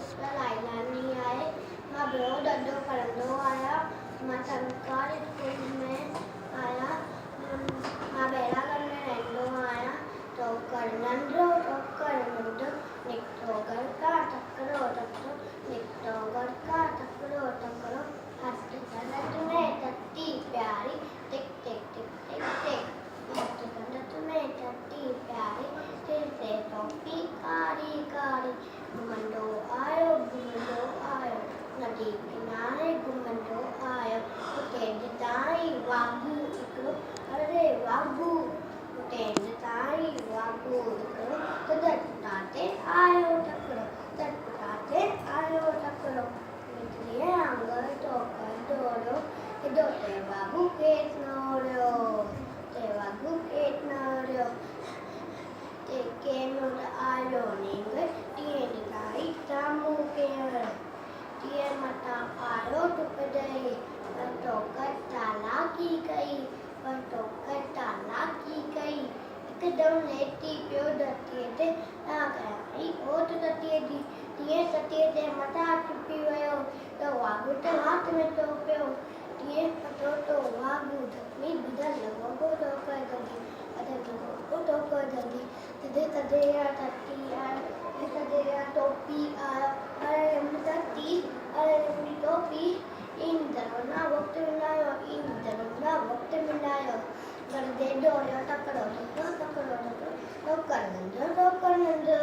पुष्पा लाइला नहीं आए, माँ ब्रो डड्डो परंदो आया, माँ सरकारी स्कूल में आया, माँ बेड़ा करने रेंडो आया, तो कर नंदो निकलो घर का टकरो निकलो घर का टकरो हंस कर तुम्हें तत्ती प्यारी टिक टिक टिक टिक टिक हंस कर तुम्हें तत्ती प्यारी सिर से टोपी कारी कारी घुमंडो आयो नदी किनारे घुमंडो आयो तेज ताई वागू इकरो अरे वागू तेज ताई वागू इकरो तड़पटाते आयो टकरो इसलिए आंगर तो कर डोरो दो ते वागू केट नोरो ते के नोर आयो निंग टीन लाई तामू के टीए मता आयो टुकड़े तो कटाला की गई एकदम नेटी पियो दती ते ना कराई ओट दती दी टीए सती ते मता टुपी वयो तो वागू ते हाथ में तो पियो टीए पतो तो वागू धकनी बदल लगो तो कर दगी अदर तो कर दगी तदे या तती या टोपी अरे तती अरे टोपी इंदरना वक्त मिलायो कर दे डोयो टकरो तो कर नंदो